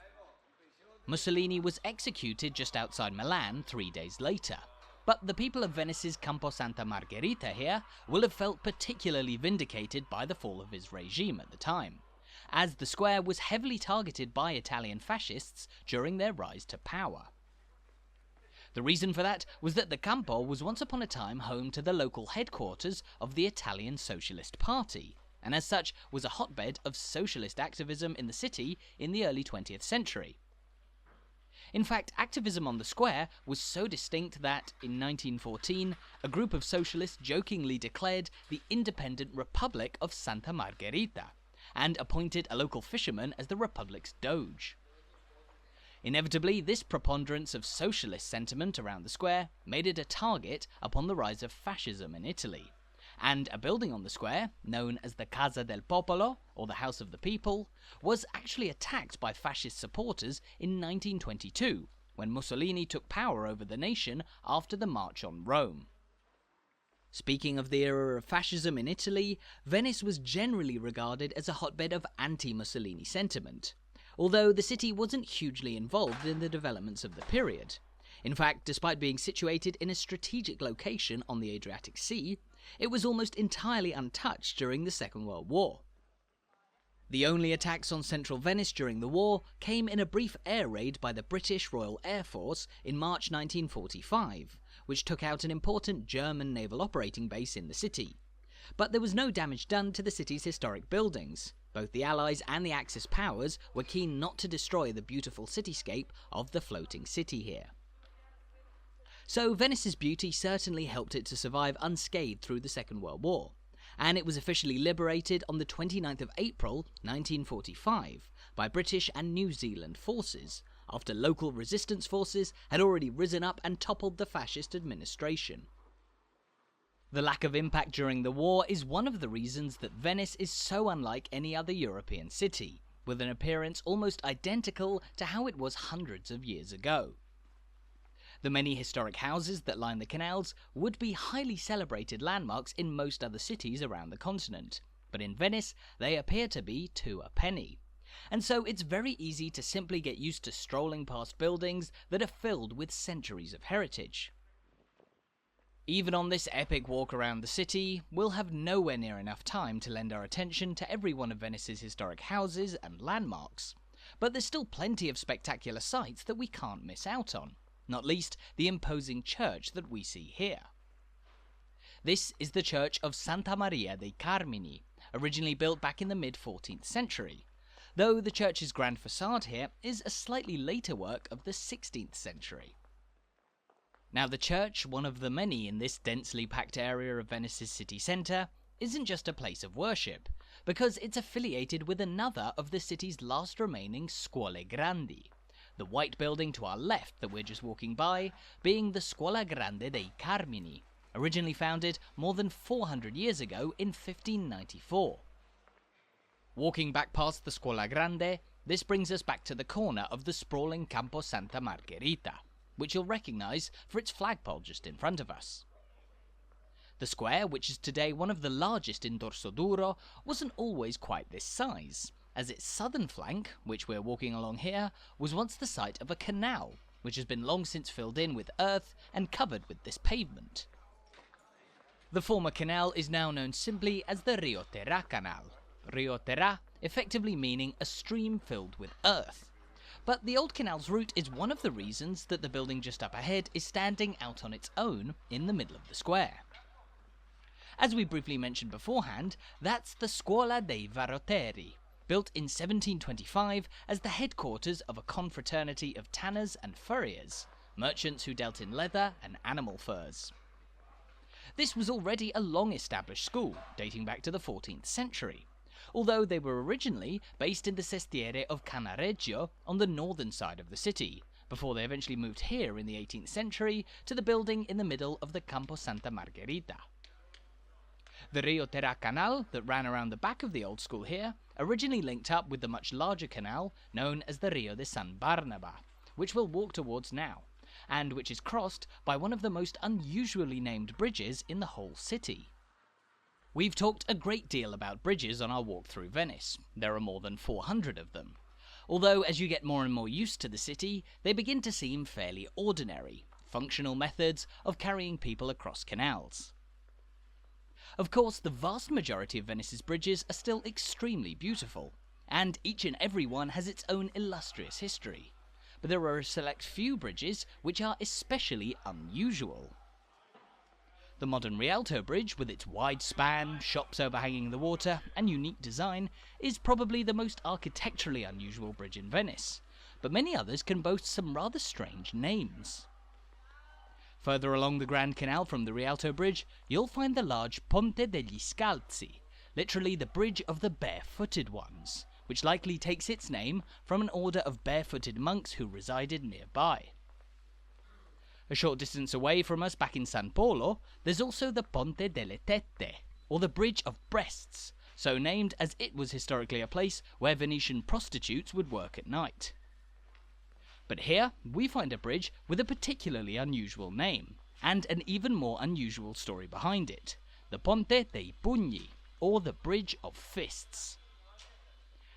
Mussolini was executed just outside Milan 3 days later, but the people of Venice's Campo Santa Margherita here will have felt particularly vindicated by the fall of his regime at the time, as the square was heavily targeted by Italian fascists during their rise to power. The reason for that was that the Campo was once upon a time home to the local headquarters of the Italian Socialist Party, and as such was a hotbed of socialist activism in the city in the early 20th century. In fact, activism on the square was so distinct that, in 1914, a group of socialists jokingly declared the independent Republic of Santa Margherita, and appointed a local fisherman as the Republic's Doge. Inevitably, this preponderance of socialist sentiment around the square made it a target upon the rise of fascism in Italy, and a building on the square, known as the Casa del Popolo, or the House of the People, was actually attacked by fascist supporters in 1922, when Mussolini took power over the nation after the March on Rome. Speaking of the era of fascism in Italy, Venice was generally regarded as a hotbed of anti-Mussolini sentiment, although the city wasn't hugely involved in the developments of the period. In fact, despite being situated in a strategic location on the Adriatic Sea, it was almost entirely untouched during the Second World War. The only attacks on central Venice during the war came in a brief air raid by the British Royal Air Force in March 1945, which took out an important German naval operating base in the city. But there was no damage done to the city's historic buildings. Both the Allies and the Axis powers were keen not to destroy the beautiful cityscape of the floating city here. So Venice's beauty certainly helped it to survive unscathed through the Second World War, and it was officially liberated on the 29th of April 1945 by British and New Zealand forces, after local resistance forces had already risen up and toppled the fascist administration. The lack of impact during the war is one of the reasons that Venice is so unlike any other European city, with an appearance almost identical to how it was hundreds of years ago. The many historic houses that line the canals would be highly celebrated landmarks in most other cities around the continent, but in Venice they appear to be 2 a penny. And so it's very easy to simply get used to strolling past buildings that are filled with centuries of heritage. Even on this epic walk around the city, we'll have nowhere near enough time to lend our attention to every one of Venice's historic houses and landmarks, but there's still plenty of spectacular sights that we can't miss out on. Not least the imposing church that we see here. This is the church of Santa Maria dei Carmini, originally built back in the mid-14th century, though the church's grand facade here is a slightly later work of the 16th century. Now the church, one of the many in this densely packed area of Venice's city centre, isn't just a place of worship, because it's affiliated with another of the city's last remaining scuole grandi, the white building to our left that we're just walking by being the Scuola Grande dei Carmini, originally founded more than 400 years ago in 1594. Walking back past the Scuola Grande, this brings us back to the corner of the sprawling Campo Santa Margherita, which you'll recognise for its flagpole just in front of us. The square, which is today one of the largest in Dorsoduro, wasn't always quite this size, as its southern flank, which we're walking along here, was once the site of a canal, which has been long since filled in with earth and covered with this pavement. The former canal is now known simply as the Rio Terra Canal, Rio Terra effectively meaning a stream filled with earth. But the old canal's route is one of the reasons that the building just up ahead is standing out on its own in the middle of the square. As we briefly mentioned beforehand, that's the Scuola dei Varoteri, built in 1725 as the headquarters of a confraternity of tanners and furriers, merchants who dealt in leather and animal furs. This was already a long-established school, dating back to the 14th century, although they were originally based in the Sestiere of Cannaregio on the northern side of the city, before they eventually moved here in the 18th century to the building in the middle of the Campo Santa Margherita. The Rio Terra Canal that ran around the back of the old school here originally linked up with the much larger canal known as the Rio de San Barnaba, which we'll walk towards now, and which is crossed by one of the most unusually named bridges in the whole city. We've talked a great deal about bridges on our walk through Venice. There are more than 400 of them. Although as you get more and more used to the city, they begin to seem fairly ordinary, functional methods of carrying people across canals. Of course, the vast majority of Venice's bridges are still extremely beautiful, and each and every one has its own illustrious history. But there are a select few bridges which are especially unusual. The modern Rialto Bridge, with its wide span, shops overhanging the water, and unique design, is probably the most architecturally unusual bridge in Venice, but many others can boast some rather strange names. Further along the Grand Canal from the Rialto Bridge, you'll find the large Ponte degli Scalzi, literally the bridge of the barefooted ones, which likely takes its name from an order of barefooted monks who resided nearby. A short distance away from us back in San Polo, there's also the Ponte delle Tette, or the Bridge of Breasts, so named as it was historically a place where Venetian prostitutes would work at night. But here, we find a bridge with a particularly unusual name, and an even more unusual story behind it, the Ponte dei Pugni, or the Bridge of Fists.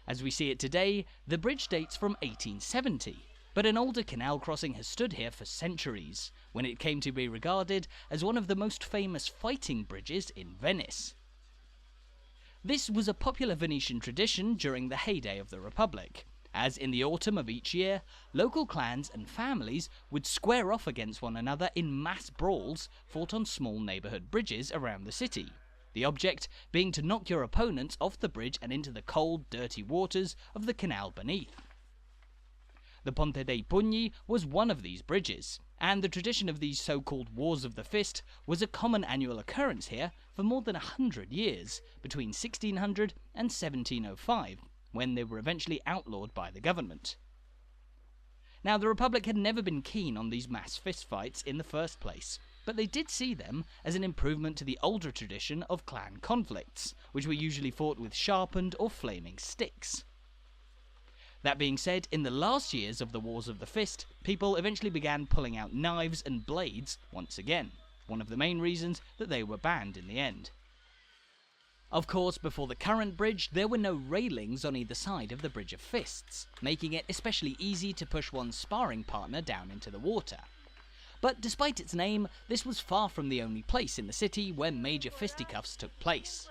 As we see it today, the bridge dates from 1870, but an older canal crossing has stood here for centuries, when it came to be regarded as one of the most famous fighting bridges in Venice. This was a popular Venetian tradition during the heyday of the Republic, as in the autumn of each year, local clans and families would square off against one another in mass brawls fought on small neighbourhood bridges around the city, the object being to knock your opponents off the bridge and into the cold, dirty waters of the canal beneath. The Ponte dei Pugni was one of these bridges, and the tradition of these so-called Wars of the Fist was a common annual occurrence here for more than 100 years, between 1600 and 1705, when they were eventually outlawed by the government. Now, the Republic had never been keen on these mass fistfights in the first place, but they did see them as an improvement to the older tradition of clan conflicts, which were usually fought with sharpened or flaming sticks. That being said, in the last years of the Wars of the Fist, people eventually began pulling out knives and blades once again, one of the main reasons that they were banned in the end. Of course, before the current bridge, there were no railings on either side of the Bridge of Fists, making it especially easy to push one's sparring partner down into the water. But despite its name, this was far from the only place in the city where major fisticuffs took place.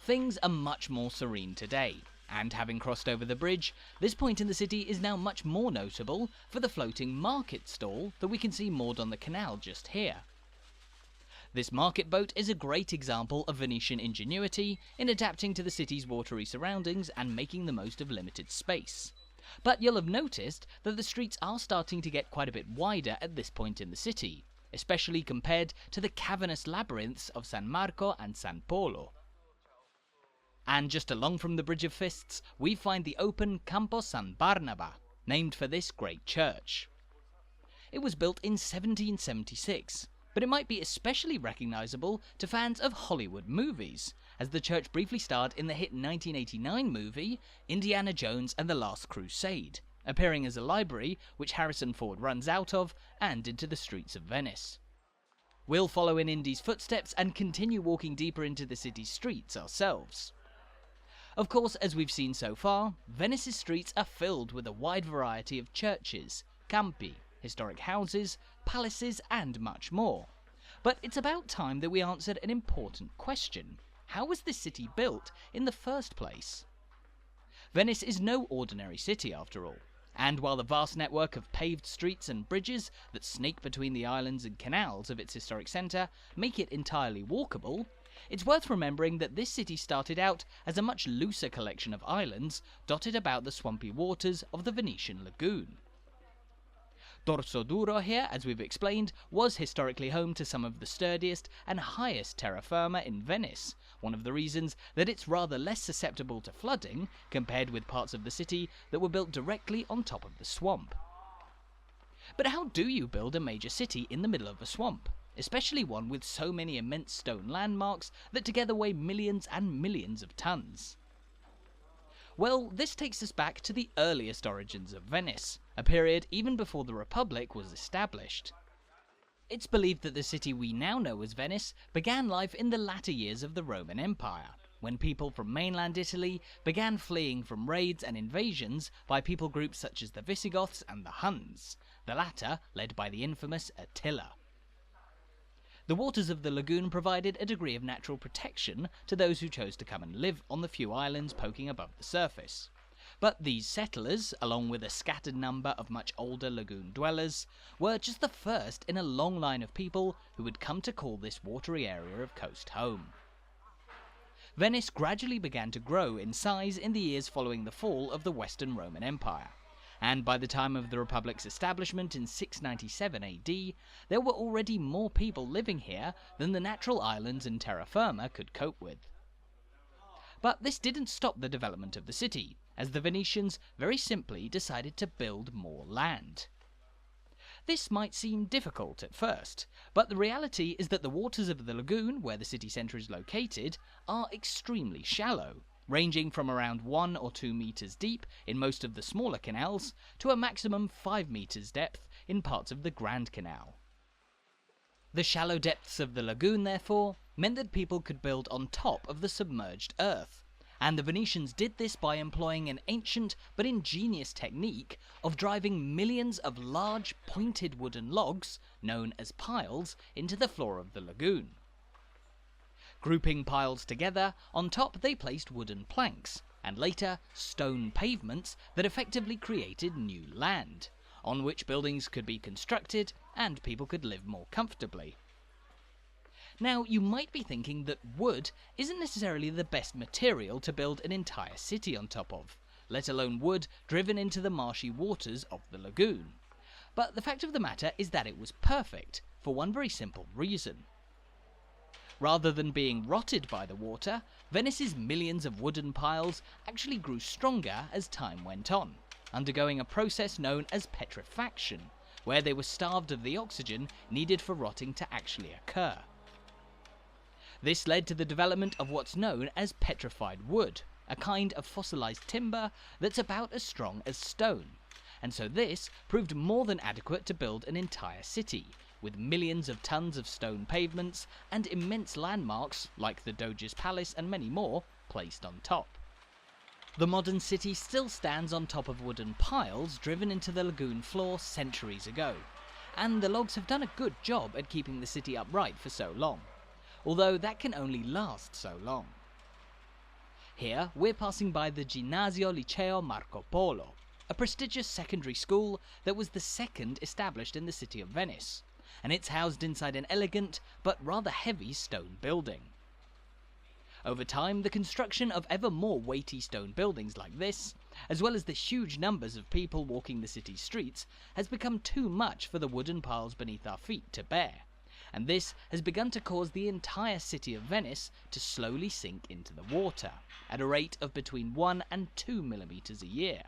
Things are much more serene today, and having crossed over the bridge, this point in the city is now much more notable for the floating market stall that we can see moored on the canal just here. This market boat is a great example of Venetian ingenuity in adapting to the city's watery surroundings and making the most of limited space. But you'll have noticed that the streets are starting to get quite a bit wider at this point in the city, especially compared to the cavernous labyrinths of San Marco and San Polo. And just along from the Bridge of Fists, we find the open Campo San Barnaba, named for this great church. It was built in 1776, but it might be especially recognisable to fans of Hollywood movies, as the church briefly starred in the hit 1989 movie Indiana Jones and the Last Crusade, appearing as a library which Harrison Ford runs out of and into the streets of Venice. We'll follow in Indy's footsteps and continue walking deeper into the city's streets ourselves. Of course, as we've seen so far, Venice's streets are filled with a wide variety of churches, campi, historic houses, palaces, and much more. But it's about time that we answered an important question. How was this city built in the first place? Venice is no ordinary city after all, and while the vast network of paved streets and bridges that snake between the islands and canals of its historic centre make it entirely walkable, it's worth remembering that this city started out as a much looser collection of islands dotted about the swampy waters of the Venetian lagoon. Dorsoduro here, as we've explained, was historically home to some of the sturdiest and highest terra firma in Venice, one of the reasons that it's rather less susceptible to flooding compared with parts of the city that were built directly on top of the swamp. But how do you build a major city in the middle of a swamp, especially one with so many immense stone landmarks that together weigh millions and millions of tons? Well, this takes us back to the earliest origins of Venice, a period even before the Republic was established. It's believed that the city we now know as Venice began life in the latter years of the Roman Empire, when people from mainland Italy began fleeing from raids and invasions by people groups such as the Visigoths and the Huns, the latter led by the infamous Attila. The waters of the lagoon provided a degree of natural protection to those who chose to come and live on the few islands poking above the surface. But these settlers, along with a scattered number of much older lagoon dwellers, were just the first in a long line of people who would come to call this watery area of coast home. Venice gradually began to grow in size in the years following the fall of the Western Roman Empire, and by the time of the Republic's establishment in 697 AD, there were already more people living here than the natural islands and terra firma could cope with. But this didn't stop the development of the city, as the Venetians very simply decided to build more land. This might seem difficult at first, but the reality is that the waters of the lagoon, where the city centre is located, are extremely shallow, ranging from around 1 or 2 metres deep in most of the smaller canals to a maximum 5 metres depth in parts of the Grand Canal. The shallow depths of the lagoon, therefore, meant that people could build on top of the submerged earth, and the Venetians did this by employing an ancient but ingenious technique of driving millions of large pointed wooden logs, known as piles, into the floor of the lagoon. Grouping piles together, on top they placed wooden planks, and later stone pavements that effectively created new land, on which buildings could be constructed and people could live more comfortably. Now, you might be thinking that wood isn't necessarily the best material to build an entire city on top of, let alone wood driven into the marshy waters of the lagoon. But the fact of the matter is that it was perfect, for one very simple reason. Rather than being rotted by the water, Venice's millions of wooden piles actually grew stronger as time went on, undergoing a process known as petrifaction, where they were starved of the oxygen needed for rotting to actually occur. This led to the development of what's known as petrified wood, a kind of fossilised timber that's about as strong as stone, and so this proved more than adequate to build an entire city, with millions of tons of stone pavements and immense landmarks like the Doge's Palace and many more placed on top. The modern city still stands on top of wooden piles driven into the lagoon floor centuries ago, and the logs have done a good job at keeping the city upright for so long, although that can only last so long. Here we're passing by the Ginnasio Liceo Marco Polo, a prestigious secondary school that was the second established in the city of Venice, and it's housed inside an elegant but rather heavy stone building. Over time, the construction of ever more weighty stone buildings like this, as well as the huge numbers of people walking the city's streets, has become too much for the wooden piles beneath our feet to bear, and this has begun to cause the entire city of Venice to slowly sink into the water, at a rate of between 1 and 2 millimeters a year.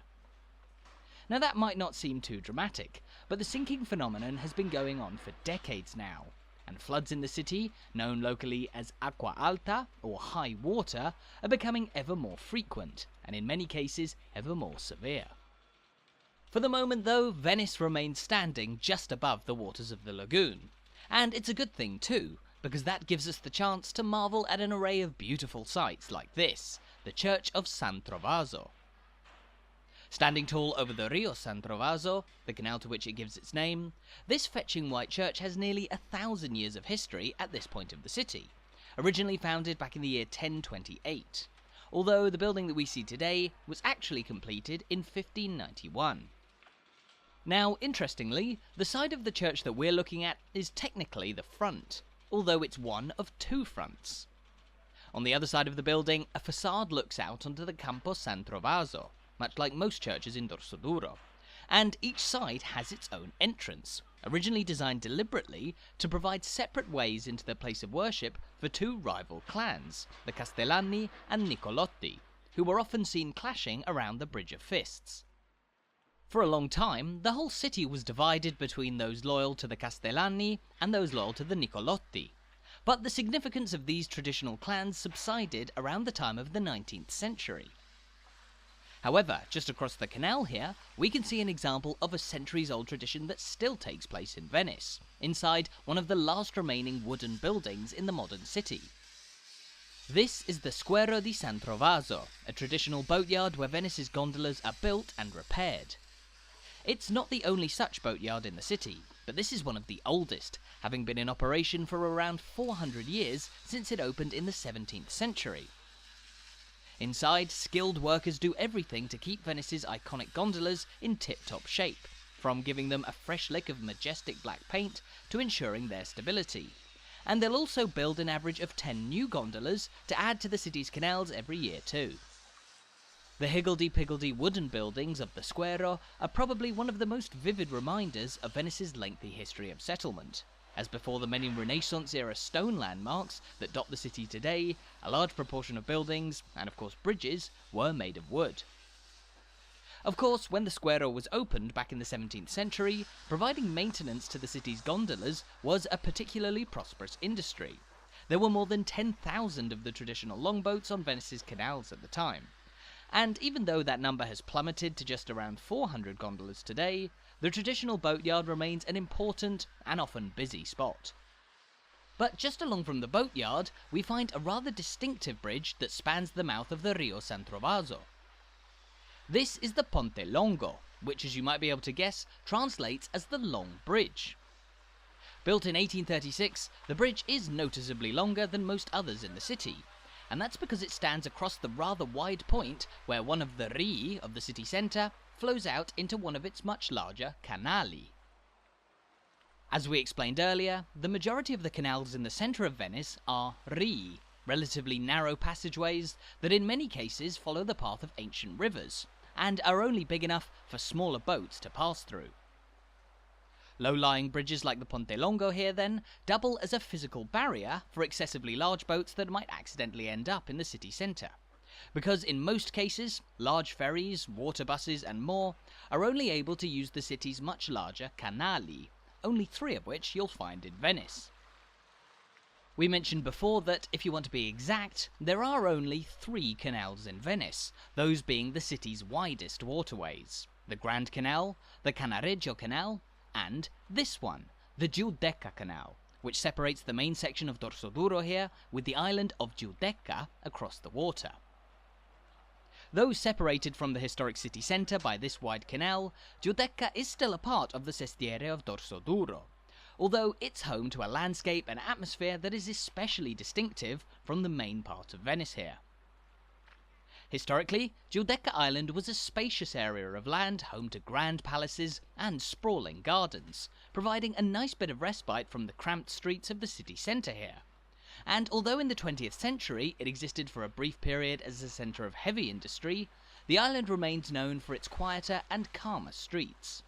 Now that might not seem too dramatic, but the sinking phenomenon has been going on for decades now, and floods in the city, known locally as acqua alta or high water, are becoming ever more frequent, and in many cases ever more severe. For the moment though, Venice remains standing just above the waters of the lagoon, and it's a good thing too, because that gives us the chance to marvel at an array of beautiful sights like this, the Church of San Trovaso. Standing tall over the Rio San Trovaso, the canal to which it gives its name, this fetching white church has nearly 1,000 years of history at this point of the city, originally founded back in the year 1028, although the building that we see today was actually completed in 1591. Now, interestingly, the side of the church that we're looking at is technically the front, although it's one of two fronts. On the other side of the building, a facade looks out onto the Campo San Trovaso, much like most churches in Dorsoduro, and each side has its own entrance, originally designed deliberately to provide separate ways into the place of worship for two rival clans, the Castellani and Nicolotti, who were often seen clashing around the Bridge of Fists. For a long time, the whole city was divided between those loyal to the Castellani and those loyal to the Nicolotti, but the significance of these traditional clans subsided around the time of the 19th century. However, just across the canal here, we can see an example of a centuries-old tradition that still takes place in Venice, inside one of the last remaining wooden buildings in the modern city. This is the Squero di San Trovaso, a traditional boatyard where Venice's gondolas are built and repaired. It's not the only such boatyard in the city, but this is one of the oldest, having been in operation for around 400 years since it opened in the 17th century. Inside, skilled workers do everything to keep Venice's iconic gondolas in tip-top shape, from giving them a fresh lick of majestic black paint to ensuring their stability. And they'll also build an average of 10 new gondolas to add to the city's canals every year too. The higgledy-piggledy wooden buildings of the Squero are probably one of the most vivid reminders of Venice's lengthy history of settlement, as before the many Renaissance-era stone landmarks that dot the city today, a large proportion of buildings, and of course bridges, were made of wood. Of course, when the Squero was opened back in the 17th century, providing maintenance to the city's gondolas was a particularly prosperous industry. There were more than 10,000 of the traditional longboats on Venice's canals at the time. And even though that number has plummeted to just around 400 gondolas today, the traditional boatyard remains an important and often busy spot. But just along from the boatyard, we find a rather distinctive bridge that spans the mouth of the Rio San Trovaso. This is the Ponte Longo, which, as you might be able to guess, translates as the Long Bridge. Built in 1836, the bridge is noticeably longer than most others in the city, and that's because it stands across the rather wide point where one of the rii of the city centre flows out into one of its much larger canali. As we explained earlier, the majority of the canals in the centre of Venice are rii, relatively narrow passageways that in many cases follow the path of ancient rivers, and are only big enough for smaller boats to pass through. Low-lying bridges like the Ponte Longo here, then, double as a physical barrier for excessively large boats that might accidentally end up in the city centre, because in most cases, large ferries, water buses and more are only able to use the city's much larger canali, only 3 of which you'll find in Venice. We mentioned before that, if you want to be exact, there are only 3 canals in Venice, those being the city's widest waterways: the Grand Canal, the Cannaregio Canal, and this one, the Giudecca Canal, which separates the main section of Dorsoduro here with the island of Giudecca across the water. Though separated from the historic city centre by this wide canal, Giudecca is still a part of the sestiere of Dorsoduro, although it's home to a landscape and atmosphere that is especially distinctive from the main part of Venice here. Historically, Giudecca Island was a spacious area of land home to grand palaces and sprawling gardens, providing a nice bit of respite from the cramped streets of the city centre here. And although in the 20th century it existed for a brief period as a centre of heavy industry, the island remains known for its quieter and calmer streets.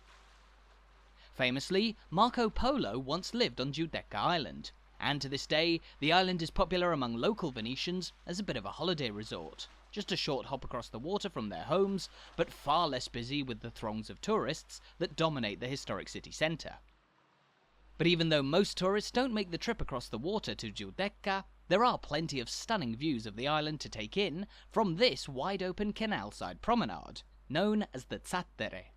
Famously, Marco Polo once lived on Giudecca Island, and to this day the island is popular among local Venetians as a bit of a holiday resort. just a short hop across the water from their homes, but far less busy with the throngs of tourists that dominate the historic city centre. But even though most tourists don't make the trip across the water to Giudecca, there are plenty of stunning views of the island to take in from this wide-open canal-side promenade, known as the Zattere.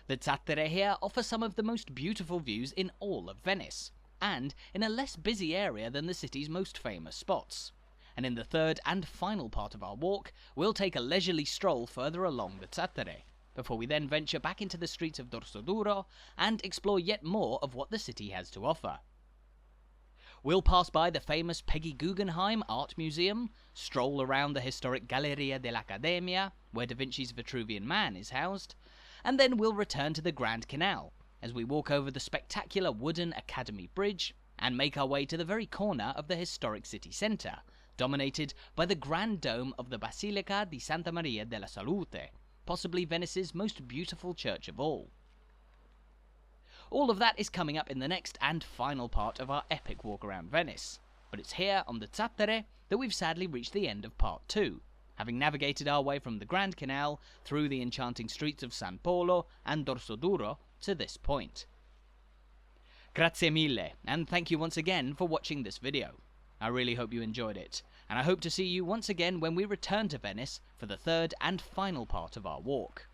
The Zattere here offer some of the most beautiful views in all of Venice, and in a less busy area than the city's most famous spots. And in the third and final part of our walk, we'll take a leisurely stroll further along the Zattere, before we then venture back into the streets of Dorsoduro and explore yet more of what the city has to offer. We'll pass by the famous Peggy Guggenheim Art Museum, stroll around the historic Galleria dell'Accademia, where Da Vinci's Vitruvian Man is housed, and then we'll return to the Grand Canal, as we walk over the spectacular wooden Academy Bridge, and make our way to the very corner of the historic city centre, dominated by the grand dome of the Basilica di Santa Maria della Salute, possibly Venice's most beautiful church of all. All of that is coming up in the next and final part of our epic walk around Venice, but it's here on the Zattere that we've sadly reached the end of part 2, having navigated our way from the Grand Canal through the enchanting streets of San Polo and Dorsoduro to this point. Grazie mille, and thank you once again for watching this video. I really hope you enjoyed it, and I hope to see you once again when we return to Venice for the third and final part of our walk.